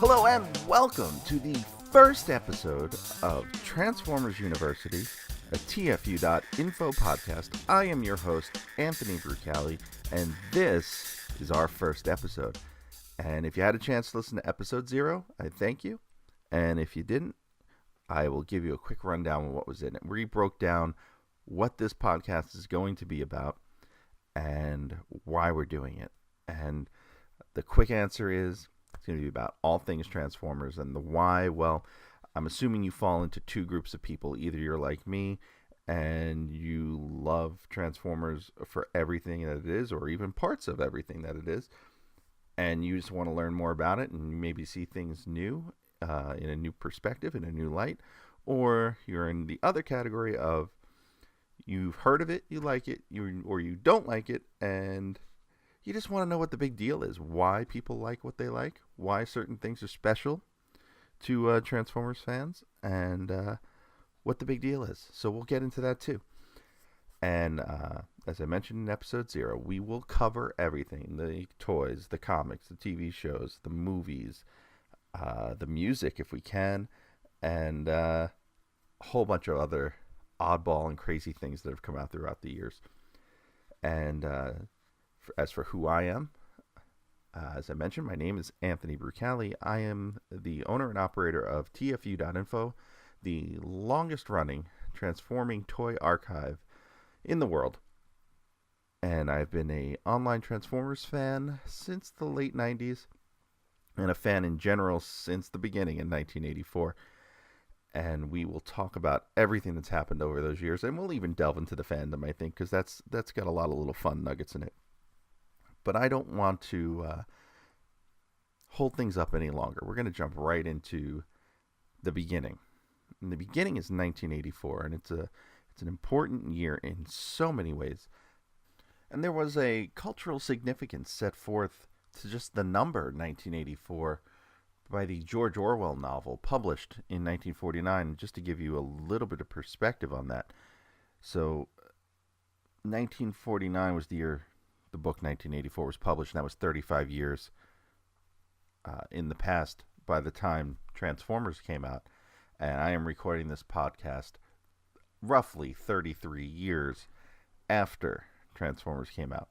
Hello and welcome to the first episode of Transformers University, a TFU.INFO podcast. I am your host, Anthony Brucali, and this is our first episode. And if you had a chance to listen to episode 0, I thank you. And if you didn't, I will give you a quick rundown of what was in it. We broke down what this podcast is going to be about and why we're doing it. And the quick answer is it's going to be about all things Transformers. And the why, well, I'm assuming you fall into two groups of people. Either you're like me and you love Transformers for everything that it is, or even parts of everything that it is, and you just want to learn more about it and maybe see things new in a new perspective, in a new light. Or you're in the other category of you've heard of it, you like it, or you don't like it, and you just want to know what the big deal is, why people like what they like, why certain things are special to Transformers fans, and what the big deal is. So we'll get into that too. And as I mentioned in episode 0, we will cover everything: the toys, the comics, the TV shows, the movies, the music if we can, and a whole bunch of other oddball and crazy things that have come out throughout the years. And as for who I am, as I mentioned, my name is Anthony Brucali. I am the owner and operator of TFU.INFO, the longest running transforming toy archive in the world. And I've been an online Transformers fan since the late 90s, and a fan in general since the beginning in 1984. And we will talk about everything that's happened over those years, and we'll even delve into the fandom, I think, because that's got a lot of little fun nuggets in it. But I don't want to hold things up any longer. We're going to jump right into the beginning. And the beginning is 1984, and it's an important year in so many ways. And there was a cultural significance set forth to just the number 1984 by the George Orwell novel published in 1949, just to give you a little bit of perspective on that. So 1949 was the year the book 1984 was published, and that was 35 years in the past by the time Transformers came out. And I am recording this podcast roughly 33 years after Transformers came out.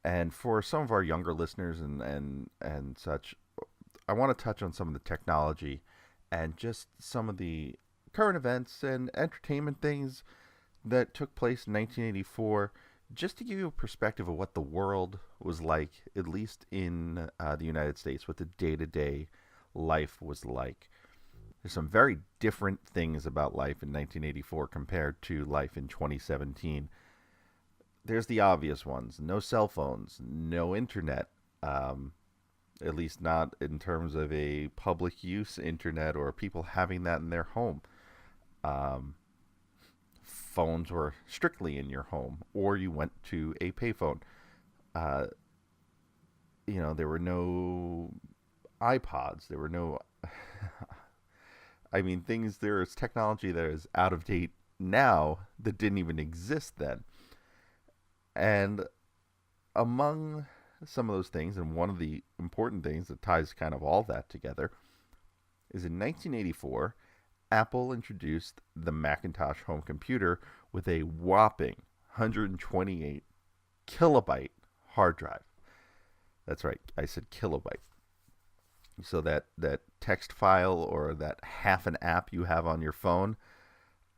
And for some of our younger listeners and such, I want to touch on some of the technology and just some of the current events and entertainment things that took place in 1984, just to give you a perspective of what the world was like, at least in the United States, what the day-to-day life was like. There's some very different things about life in 1984 compared to life in 2017. There's the obvious ones: no cell phones, no internet, at least not in terms of a public use internet or people having that in their home. Phones were strictly in your home, or you went to a payphone. There were no iPods. There were no... there's technology that is out of date now that didn't even exist then. And among some of those things, and one of the important things that ties kind of all that together, is in 1984, Apple introduced the Macintosh home computer with a whopping 128 kilobyte hard drive. That's right, I said kilobyte. So that text file or that half an app you have on your phone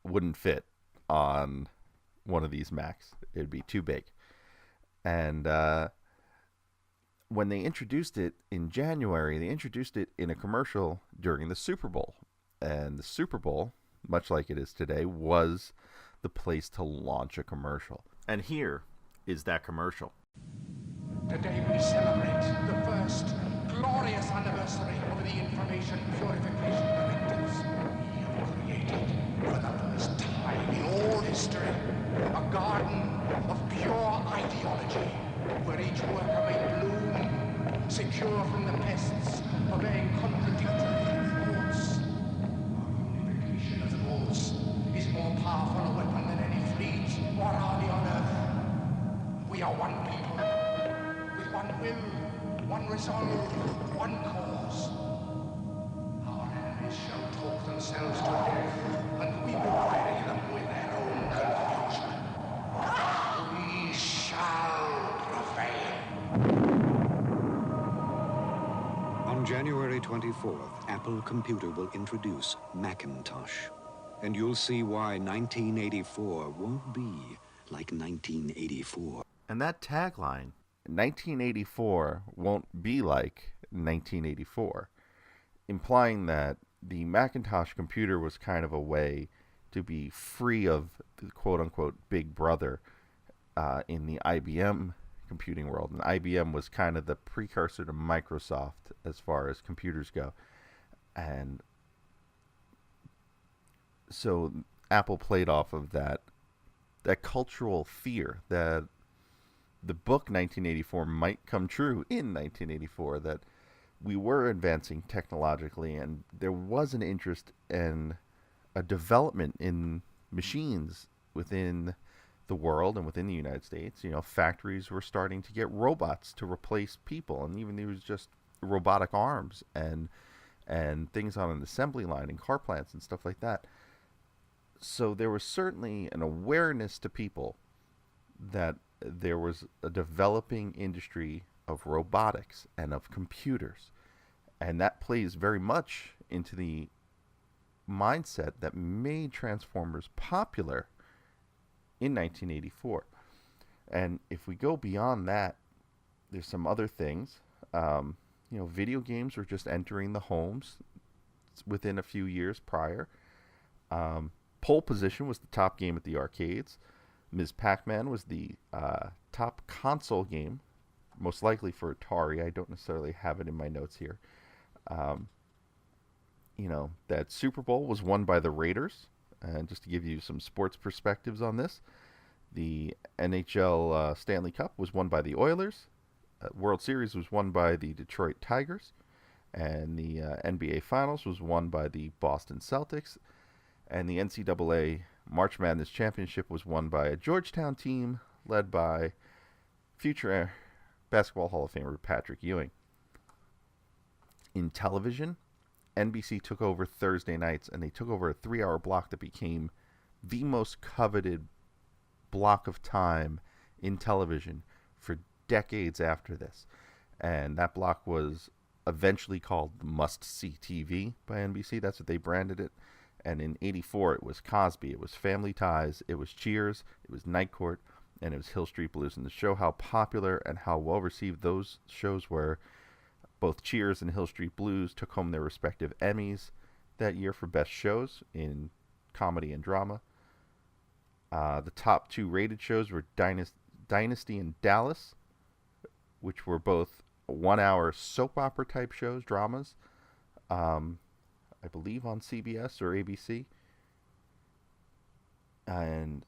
wouldn't fit on one of these Macs. It'd be too big. And when they introduced it in January, they introduced it in a commercial during the Super Bowl. And the Super Bowl, much like it is today, was the place to launch a commercial. And here is that commercial. Today we celebrate the first glorious anniversary of the information purification directives. We have created, for the first time in all history, a garden of pure ideology, where each worker may bloom, secure from the pests of a contradictory thoughts. Our unification of thoughts is more powerful a weapon than any fleet or army on earth. We are one people, with one will, one resolve, one cause. themselves to death, and we will bury them with their own confusion. We shall prevail. On January 24th, Apple Computer will introduce Macintosh. And you'll see why 1984 won't be like 1984. And that tagline, 1984 won't be like 1984, implying that the Macintosh computer was kind of a way to be free of the quote-unquote big brother in the IBM computing world. And IBM was kind of the precursor to Microsoft as far as computers go. And so Apple played off of that cultural fear that the book 1984 might come true in 1984, that we were advancing technologically and there was an interest in a development in machines within the world and within the United States. You know, factories were starting to get robots to replace people, and even there was just robotic arms and things on an assembly line in car plants and stuff like that. So there was certainly an awareness to people that there was a developing industry of robotics and of computers. And that plays very much into the mindset that made Transformers popular in 1984. And if we go beyond that, there's some other things. Video games were just entering the homes within a few years prior. Pole Position was the top game at the arcades. Ms. Pac-Man was the top console game, most likely for Atari. I don't necessarily have it in my notes here. That Super Bowl was won by the Raiders. And just to give you some sports perspectives on this, the NHL Stanley Cup was won by the Oilers. World Series was won by the Detroit Tigers. And the NBA Finals was won by the Boston Celtics. And the NCAA March Madness Championship was won by a Georgetown team led by future Basketball Hall of Famer Patrick Ewing. In television, NBC took over Thursday nights, and they took over a 3-hour block that became the most coveted block of time in television for decades after this. And that block was eventually called Must-See TV by NBC. That's what they branded it. And in 84, it was Cosby, it was Family Ties, it was Cheers, it was Night Court, and it was Hill Street Blues. And to show how popular and how well-received those shows were, both Cheers and Hill Street Blues took home their respective Emmys that year for best shows in comedy and drama. The top 2 rated shows were Dynasty and Dallas, which were both 1-hour soap opera type shows, dramas. I believe on CBS or ABC. And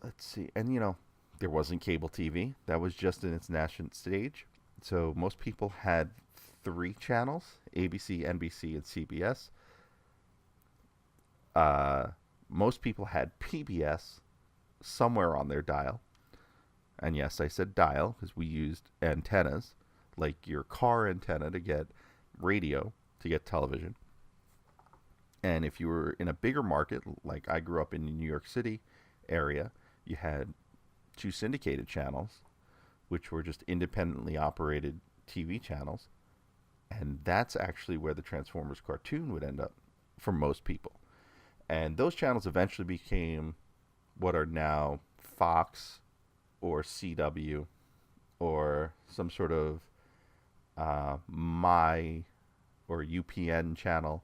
let's see. And, there wasn't cable TV. That was just in its national stage. So most people had 3 channels, ABC, NBC, and CBS. Most people had PBS somewhere on their dial. And yes, I said dial because we used antennas, like your car antenna to get radio, to get television. And if you were in a bigger market, like I grew up in the New York City area, you had 2 syndicated channels, which were just independently operated TV channels. And that's actually where the Transformers cartoon would end up for most people. And those channels eventually became what are now Fox or CW or some sort of My or UPN channel.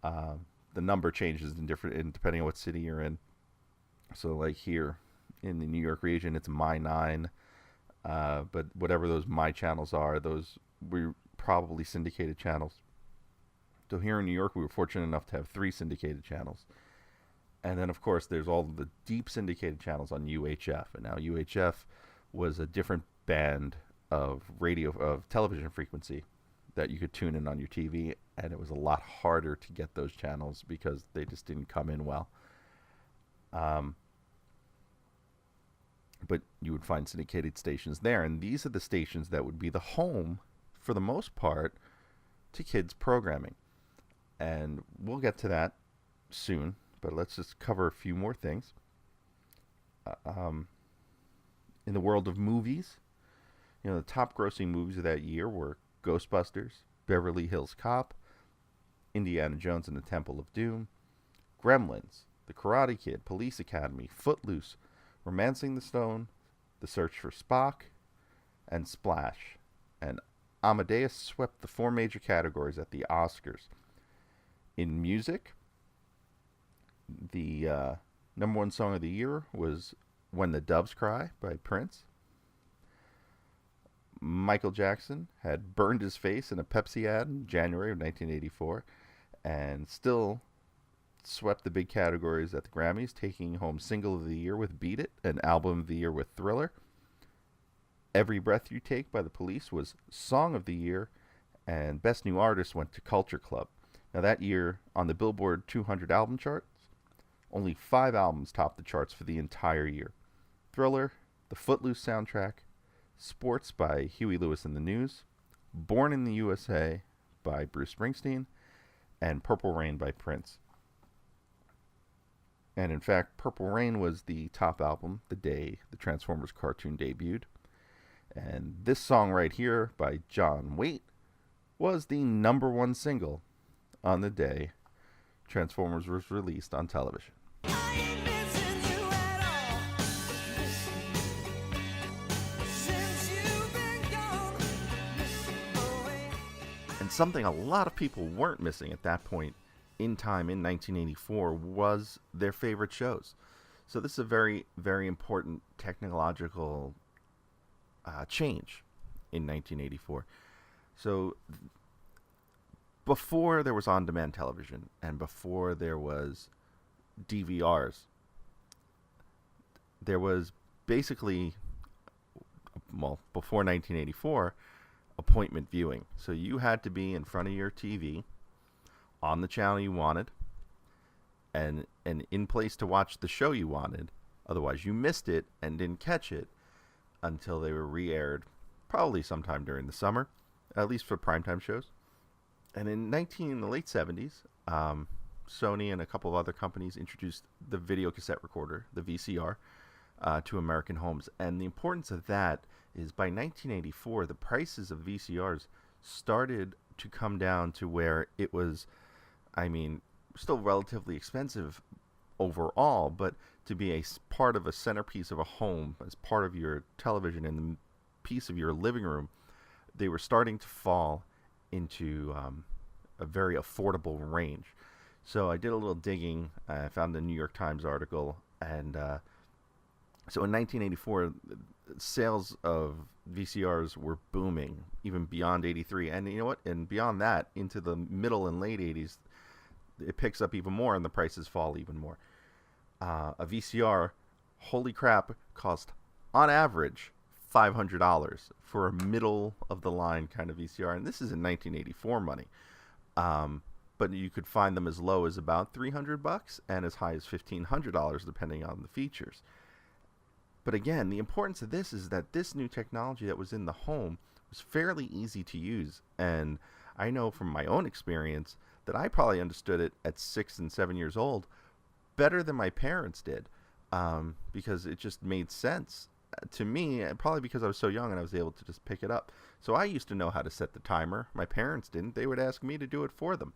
The number changes depending on what city you're in. So like here in the New York region, it's My 9. But whatever those My channels are, those were probably syndicated channels. So here in New York, we were fortunate enough to have 3 syndicated channels. And then, of course, there's all the deep syndicated channels on UHF. And now UHF was a different band of television frequency that you could tune in on your TV, and it was a lot harder to get those channels because they just didn't come in well. But you would find syndicated stations there, and these are the stations that would be the home, for the most part, to kids' programming. And we'll get to that soon, but let's just cover a few more things. In the world of movies, the top grossing movies of that year were Ghostbusters, Beverly Hills Cop, Indiana Jones and the Temple of Doom, Gremlins, The Karate Kid, Police Academy, Footloose, Romancing the Stone, The Search for Spock, and Splash. And Amadeus swept the 4 major categories at the Oscars. In music, the number 1 song of the year was When the Doves Cry by Prince. Michael Jackson had burned his face in a Pepsi ad in January of 1984 and still swept the big categories at the Grammys, taking home Single of the Year with Beat It and Album of the Year with Thriller. Every Breath You Take by The Police was Song of the Year, and Best New Artist went to Culture Club. Now that year, on the Billboard 200 album charts, only 5 albums topped the charts for the entire year. Thriller, the Footloose soundtrack, Sports by Huey Lewis and the News, Born in the USA by Bruce Springsteen, and Purple Rain by Prince. And in fact, Purple Rain was the top album the day the Transformers cartoon debuted. And this song right here by John Waite was the number 1 single on the day Transformers was released on television. And something a lot of people weren't missing at that point in time in 1984 was their favorite shows. So this is a very, very important technological change in 1984. So before there was on-demand television and before there was DVRs, there was basically, before 1984, appointment viewing. So you had to be in front of your TV on the channel you wanted and in place to watch the show you wanted. Otherwise, you missed it and didn't catch it until they were re-aired, probably sometime during the summer, at least for primetime shows. And in the late 70s, Sony and a couple of other companies introduced the video cassette recorder, the VCR, to American homes. And the importance of that is by 1984, the prices of VCRs started to come down to where it was, still relatively expensive overall, but to be a part of a centerpiece of a home, as part of your television and the piece of your living room, they were starting to fall into a very affordable range. So I did a little digging. I found a New York Times article, and so in 1984, sales of VCRs were booming, even beyond 83. And you know what? And beyond that, into the middle and late 80s, it picks up even more, and the prices fall even more. A VCR, holy crap, cost, on average, $500 for a middle-of-the-line kind of VCR. And this is in 1984 money. But you could find them as low as about $300 and as high as $1,500, depending on the features. But again, the importance of this is that this new technology that was in the home was fairly easy to use. And I know from my own experience that I probably understood it at 6 and 7 years old better than my parents did, because it just made sense to me, probably because I was so young and I was able to just pick it up. So I used to know how to set the timer. My parents didn't. They would ask me to do it for them.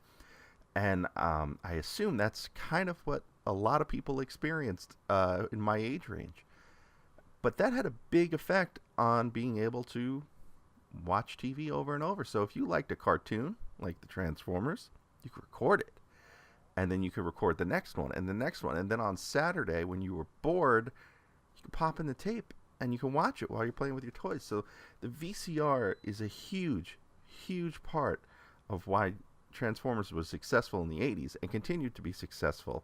And I assume that's kind of what a lot of people experienced in my age range. But that had a big effect on being able to watch TV over and over. So if you liked a cartoon, like the Transformers, you could record it. And then you could record the next one and the next one. And then on Saturday, when you were bored, you could pop in the tape and you can watch it while you're playing with your toys. So the VCR is a huge, huge part of why Transformers was successful in the 80s and continued to be successful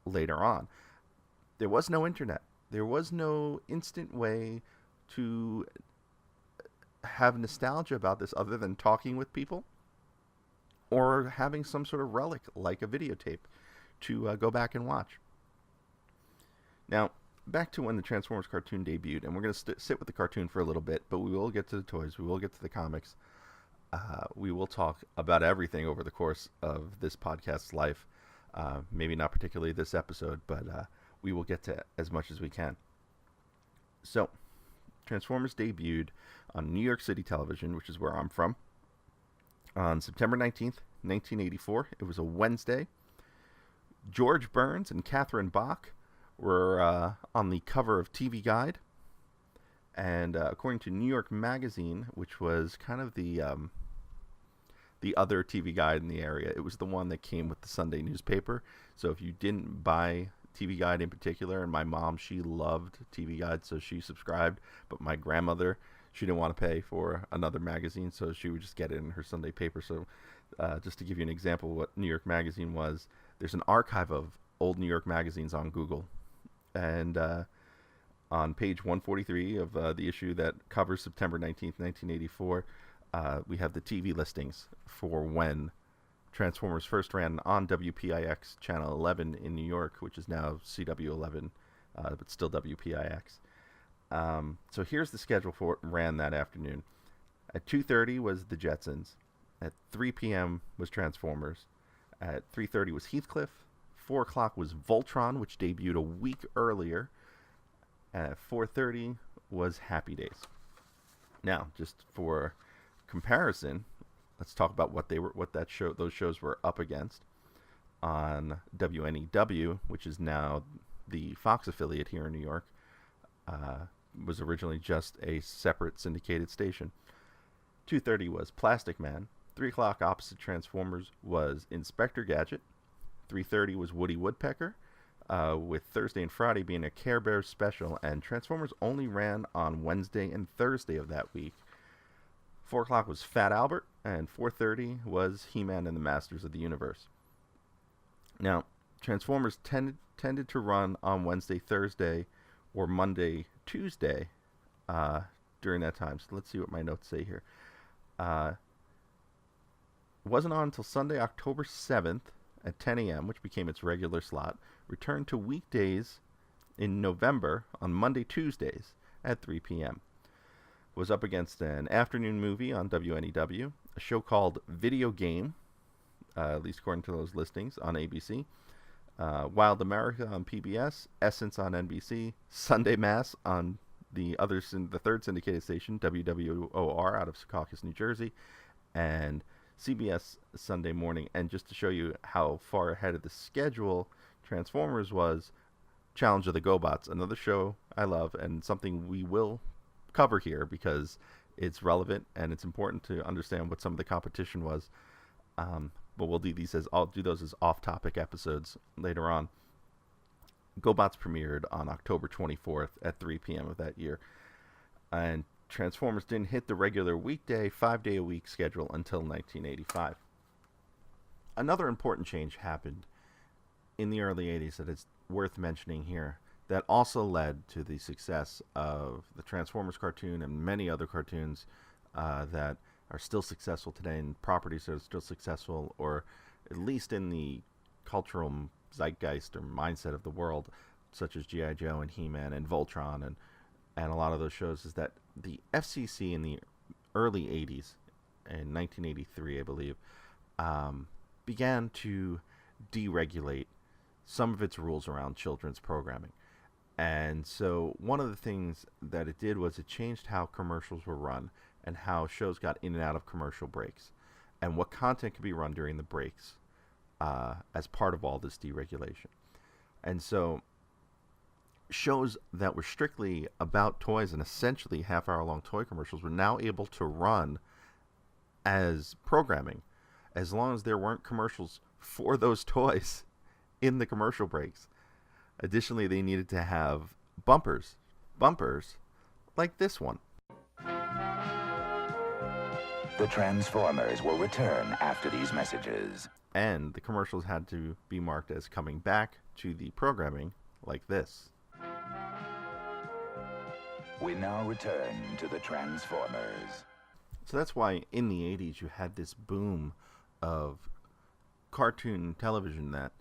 later on. There was no internet. There was no instant way to have nostalgia about this other than talking with people or having some sort of relic like a videotape to go back and watch. Now, back to when the Transformers cartoon debuted, and we're going to sit with the cartoon for a little bit, but we will get to the toys, we will get to the comics. We will talk about everything over the course of this podcast's life. Maybe not particularly this episode, but we will get to as much as we can. So, Transformers debuted on New York City television, which is where I'm from, on September 19th, 1984. It was a Wednesday. George Burns and Catherine Bach were on the cover of TV Guide. And according to New York Magazine, which was kind of the other TV Guide in the area, it was the one that came with the Sunday newspaper. So if you didn't buy TV Guide in particular, and my mom, she loved TV Guide, so she subscribed. But my grandmother, she didn't want to pay for another magazine, so she would just get it in her Sunday paper. So just to give you an example of what New York Magazine was, there's an archive of old New York magazines on Google. And on page 143 of the issue that covers September 19th, 1984, we have the TV listings for when Transformers first ran on WPIX Channel 11 in New York, which is now CW11, but still WPIX. So here's the schedule for what ran that afternoon. At 2:30 was The Jetsons. At 3 p.m. was Transformers. At 3:30 was Heathcliff. 4 o'clock was Voltron, which debuted a week earlier. And at 4:30 was Happy Days. Now, just for comparison, let's talk about those shows were up against. On WNEW, which is now the Fox affiliate here in New York, was originally just a separate syndicated station. 2:30 was Plastic Man. 3 o'clock opposite Transformers was Inspector Gadget. 3:30 was Woody Woodpecker, with Thursday and Friday being a Care Bears special, and Transformers only ran on Wednesday and Thursday of that week. 4 o'clock was Fat Albert, and 4:30 was He-Man and the Masters of the Universe. Now, Transformers tended to run on Wednesday, Thursday, or Monday, Tuesday during that time. So let's see what my notes say here. It wasn't on until Sunday, October 7th at 10 a.m., which became its regular slot. Returned to weekdays in November on Monday, Tuesdays at 3 p.m. Was up against an afternoon movie on WNEW, a show called Video Game, at least according to those listings, on ABC, Wild America on PBS, Essence on NBC, Sunday Mass on the third syndicated station, WWOR, out of Secaucus, New Jersey, and CBS Sunday Morning. And just to show you how far ahead of the schedule Transformers was, Challenge of the GoBots, another show I love and something we will cover here because it's relevant and it's important to understand what some of the competition was. But we'll do I'll do those as off-topic episodes later on. GoBots premiered on October 24th at 3 p.m. of that year, and Transformers didn't hit the regular weekday, 5-day-a-week schedule until 1985. Another important change happened in the early 80s that is worth mentioning here that also led to the success of the Transformers cartoon and many other cartoons that are still successful today, and properties that are still successful, or at least in the cultural zeitgeist or mindset of the world, such as G.I. Joe and He-Man and Voltron and a lot of those shows, is that the FCC in the early 80s, in 1983, I believe, began to deregulate some of its rules around children's programming. And so one of the things that it did was it changed how commercials were run and how shows got in and out of commercial breaks and what content could be run during the breaks as part of all this deregulation. And so shows that were strictly about toys and essentially half-hour-long toy commercials were now able to run as programming as long as there weren't commercials for those toys in the commercial breaks. Additionally, they needed to have bumpers like this one. The Transformers will return after these messages. And the commercials had to be marked as coming back to the programming like this. We now return to the Transformers. So that's why in the 80s you had this boom of cartoon television that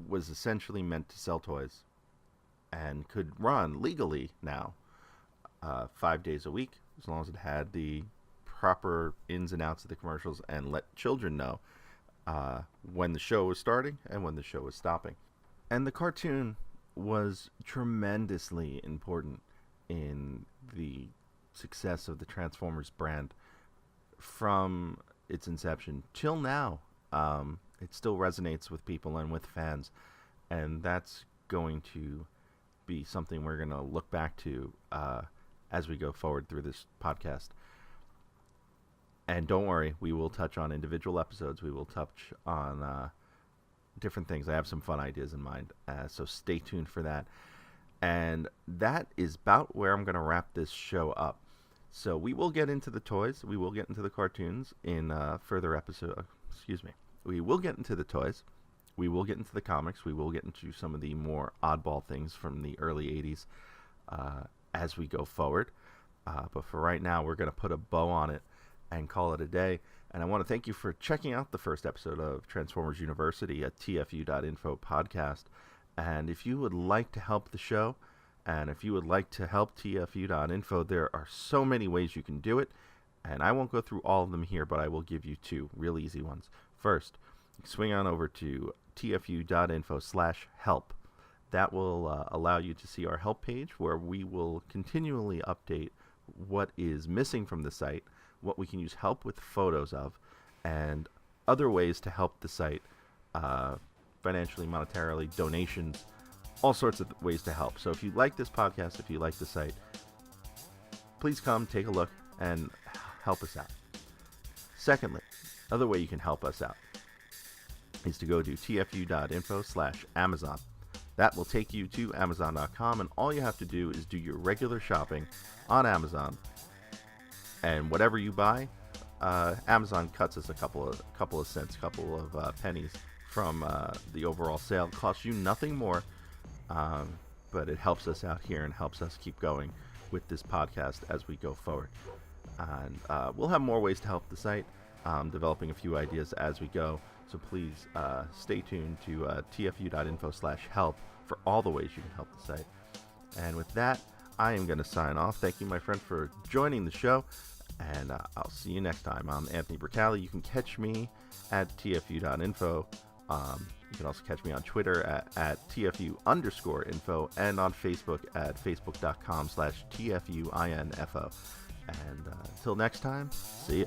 was essentially meant to sell toys and could run legally now 5 days a week, as long as it had the proper ins and outs of the commercials and let children know when the show was starting and when the show was stopping. And the cartoon was tremendously important in the success of the Transformers brand from its inception till now. It still resonates with people and with fans, and that's going to be something we're going to look back to as we go forward through this podcast. And don't worry, we will touch on individual episodes. We will touch on different things. I have some fun ideas in mind, so stay tuned for that. And that is about where I'm going to wrap this show up. So we will get into the toys. We will get into the cartoons in further episode. We will get into the toys. We will get into the comics. We will get into some of the more oddball things from the early 80s as we go forward. But for right now, we're going to put a bow on it and call it a day. And I want to thank you for checking out the first episode of Transformers University, a TFU.INFO podcast. And if you would like to help the show, and if you would like to help TFU.INFO, there are so many ways you can do it. And I won't go through all of them here, but I will give you two real easy ones. First, swing on over to TFU.INFO/help. That will allow you to see our help page, where we will continually update what is missing from the site, what we can use help with photos of, and other ways to help the site financially, monetarily, donations, all sorts of ways to help. So if you like this podcast, if you like the site, please come take a look and help us out. Secondly, another way you can help us out is to go to TFU.INFO/Amazon. That will take you to Amazon.com, and all you have to do is do your regular shopping on Amazon. And whatever you buy, Amazon cuts us a couple of cents, couple of pennies from the overall sale. It costs you nothing more, but it helps us out here and helps us keep going with this podcast as we go forward. And we'll have more ways to help the site, developing a few ideas as we go. So please stay tuned to TFU.INFO/help for all the ways you can help the site. And with that, I am going to sign off. Thank you, my friend, for joining the show, and I'll see you next time. I'm Anthony Bricali. You can catch me at TFU.info. You can also catch me on Twitter at TFU_info, and on Facebook at facebook.com/TFU.INFO. And until next time, see ya.